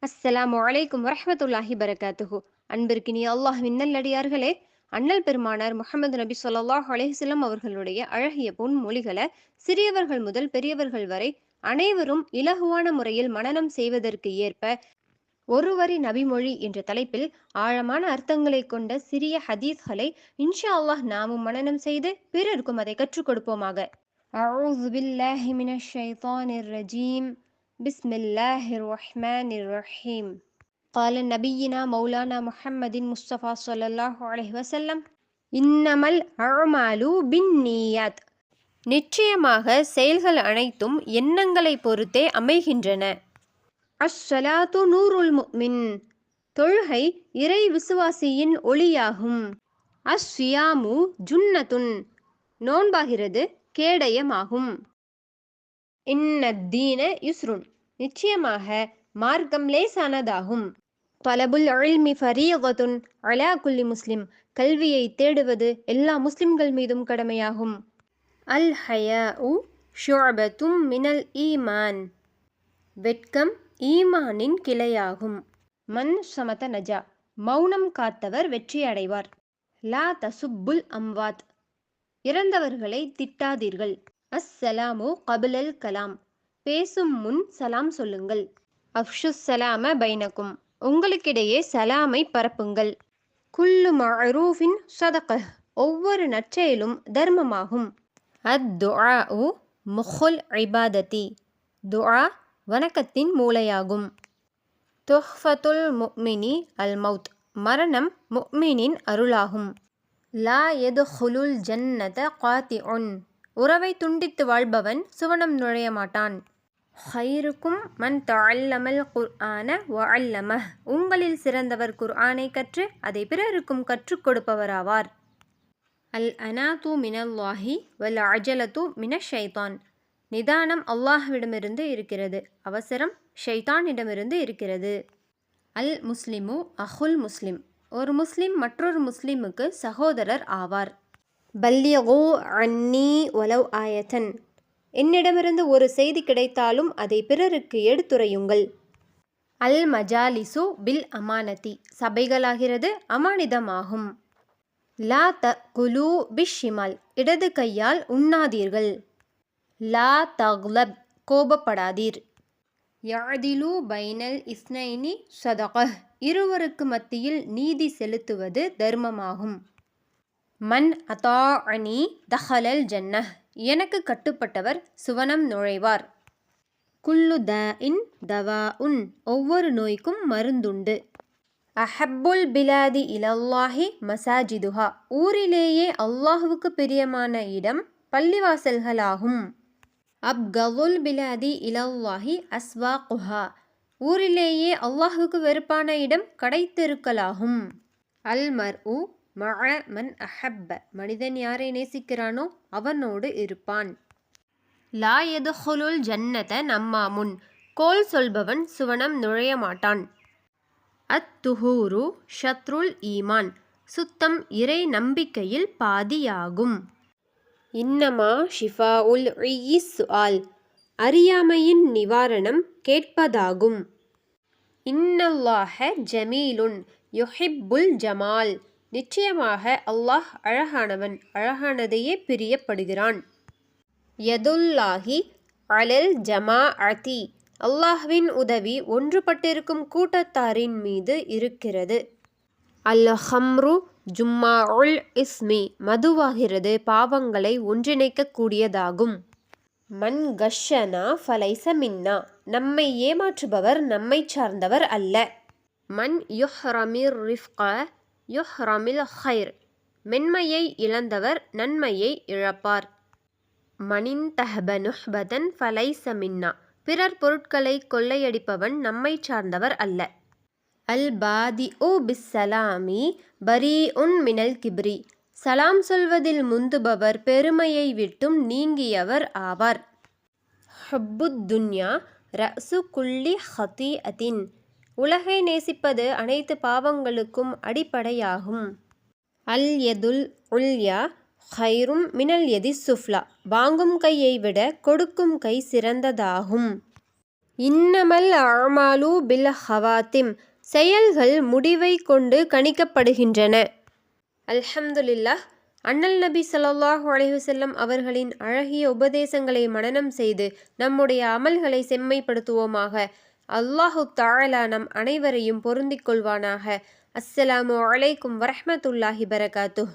அஸ்ஸலாமு அலைக்கும் வரஹ்மத்துல்லாஹி பரகாத்துஹு. அன்பிற்கினிய அல்லாஹ்வின் நல்லடியார்களே, அண்ணல் பெருமானார் முஹம்மது நபி ஸல்லல்லாஹு அலைஹி வஸல்லம் அவர்களுடைய அழகிய பொன்மொழிகள சிறியவர்கள் முதல் பெரியவர்கள் வரை அனைவரும் இலகுவான முறையில் மனனம் செய்வதற்கு ஏற்ப ஒரு வரி நபிமொழி என்ற தலைப்பில் ஆழமான அர்த்தங்களைக் கொண்ட சிறிய ஹதீஸ்களை இன்ஷா அல்லாஹ் நாமும் மனனம் செய்து பிறருக்கும் அதை கற்றுக் கொடுப்போமாக. அஊது பில்லாஹி மினஷ் ஷைத்தானிர் ரஜீம். பிஸ்மில்லாஹிர் ரஹ்மானிர் ரஹீம். قال نبينا مولانا محمد مصطفى صلى الله عليه وسلم இன்னமல் அஅமாலு பின்னியாத். நிச்சயமாக செயல்கள் அனைத்தும் எண்ணங்களை பொறுத்தே அமைகின்றன. அஸ்ஸலாத்து நூருல் முஃமின். தொழுகை இறை விசுவாசியின் ஒளியாகும். அஸ்ஸியாமு ஜுன்னத்துன். நோன்பாகிறது கேடயமாகும். இன்னத்தீன யுஸ்ருன். நிச்சயமாக மார்க்கம் லேசானதாகும். தலபுல் இல்மி ஃபரீதத்துன் அலா குல்லி முஸ்லிம். கல்வியை தேடுவது எல்லா முஸ்லிம்கள் மீதும் கடமையாகும். அல் ஹயாஉ ஷுஅபத்தும் மினல் ஈமான். வெட்கம் ஈமானின் கிளையாகும். மன் சமத நஜா. மௌனம் காத்தவர் வெற்றி அடைவார். லா தசுப்புல் அம்வாத். இறந்தவர்களை திட்டாதீர்கள். அஸ்ஸலாமு கபிலல் கலாம். பேசும் முன் சலாம் சொல்லுங்கள். அஃஷுஸ் சலாம பைனக்கும். உங்களுக்கிடையே சலாமை பரப்புங்கள். குல்லு மஅரூஃபின் ஸதகஹ். ஒவ்வொரு நற்செயலும் தர்மமாகும். அத்துஆஉ முஹுல் இபாதத்தி. துஆ வணக்கத்தின் மூளையாகும். துஹ்ஃபத்துல் முஃமினி அல் மௌத். மரணம் முஃமினின் அருளாகும். லா யதுஹுலுல் ஜன்னத காத்திஉன். உறவை துண்டித்து வாழ்பவன் சுவனம் நுழைய மாட்டான். ஹைருக்கும் மன் தஅல்லமல் குர்ஆன வஅல்லமஹ். உங்களில் சிறந்தவர் குர்ஆனை கற்று அதை பிறருக்கும் கற்றுக் கொடுப்பவராவார். அல் அனாது மினல்லாஹி வல் அஜலத்து மினஷ் ஷைத்தான். நிதானம் அல்லாஹ்விடமிருந்து இருக்கிறது, அவசரம் ஷைத்தானிடமிருந்து இருக்கிறது. அல் முஸ்லிமு அஹுல் முஸ்லிம். ஒரு முஸ்லிம் மற்றொரு முஸ்லிமுக்கு சகோதரர் ஆவார். பல்லிகு அன்னி வலவ் ஆயத்தன். என்னிடமிருந்து ஒரு செய்தி கிடைத்தாலும் அதை பிறருக்கு எடுத்துரையுங்கள். அல் மஜாலிசு பில் அமானதி. சபைகளாகிறது அமானிதமாகும். லா தகுலு பிஷ்ஷிமால். இடது கையால் உண்ணாதீர்கள். லா தக்லப். கோபப்படாதீர். யஅதிலு பைனல் இஸ்னைனி ஸதகஹ். இருவருக்கு மத்தியில் நீதி செலுத்துவது தர்மமாகும். மன் அதாஅனி தஹலல் ஜன்னஹ். எனக்கு கட்டுப்பட்டவர் சுவனம் நுழைவார். குல்லு தாஇன் தவாஉன். ஒவ்வொரு நோய்க்கும் மருந்துண்டு. அஹப்புல் பிலாதி இலல்லாஹி மசாஜிதுஹா. ஊரிலேயே அல்லாஹுவுக்கு பிரியமான இடம் பள்ளிவாசல்களாகும். அப்கதுல் பிலாதி இலல்லாஹி அஸ்வாகுஹா. ஊரிலேயே அல்லாஹுவுக்கு வெறுப்பான இடம் கடைத்தெருக்களாகும். அல் மர்உ மஅ மன் அஹப்ப. மனிதன் யாரை நேசிக்கிறானோ அவனோடு இருப்பான். லா யதுஹுலுல் ஜன்னத நம்மாமுன். கோல் சொல்பவன் சுவனம் நுழைய மாட்டான். அத்துஹூரு ஷத்ருல் ஈமான். சுத்தம் இறை நம்பிக்கையில் பாதியாகும். இன்னமா ஷிஃபாஉல் இய்யிஸ் சுஆல். அறியாமையின் நிவாரணம் கேட்பதாகும். இன்னல்லாஹ ஜமீலுன் யுஹிப்புல் ஜமால். நிச்சயமாக அல்லாஹ் அழகானவன், அழகானதையே பிரியப்படுகிறான். யதுல்லாஹி அலல் ஜமாஅதி. அல்லாஹ்வின் உதவி ஒன்றுபட்டிருக்கும் கூட்டத்தாரின் மீது இருக்கிறது. அல் ஹம்ரு ஜும்மாஉல் இஸ்மி. மதுவாகிறது பாவங்களை ஒன்றிணைக்க கூடியதாகும். மன் கஷனா ஃபலைஸ மின்னா. நம்மை ஏமாற்றுபவர் நம்மை சார்ந்தவர் அல்ல. மன் யுஹ்ரமிர் ரிஃப்க யுஹ்ரமில் ஹைர். மென்மையை இழந்தவர் நன்மையை இழப்பார். மனின் தஹப நுஹ்பதன் ஃபலைஸ மின்னா. பிறர் பொருட்களை கொள்ளையடிப்பவன் நம்மை சார்ந்தவர் அல்ல. அல் பாதிஉ பிஸ்ஸலாமி பரீஉன் மினல் கிப்ரி. சலாம் சொல்வதில் முந்துபவர் பெருமையை விட்டும் நீங்கியவர் ஆவார். ஹுப்புத் துன்யா ரஅசு குல்லி ஹதீஅத்தின். உலகை நேசிப்பது அனைத்து பாவங்களுக்கும் அடிப்படையாகும். அல் யதுல் உல்யா ஹைரும் மினல் யதி சுஃப்லா. வாங்கும் கையை விட கொடுக்கும் கை சிறந்ததாகும். இன்னமல் அமாலு பில் ஹவாத்திம், செயல்கள் முடிவை கொண்டு கணிக்கப்படுகின்றன. அல்ஹம்துலில்லாஹ். அண்ணல் நபி ஸல்லல்லாஹு அலைஹி வஸல்லம் அவர்களின் அழகிய உபதேசங்களை மனனம் செய்து நம்முடைய அமல்களை செம்மைப்படுத்துவோமாக. அல்லாஹு தஆலா நம் அனைவரையும் பொருந்திக் கொள்வானாக. அஸ்ஸலாமு அலைக்கும் வரஹ்மத்துல்லாஹி பரகாத்துஹ்.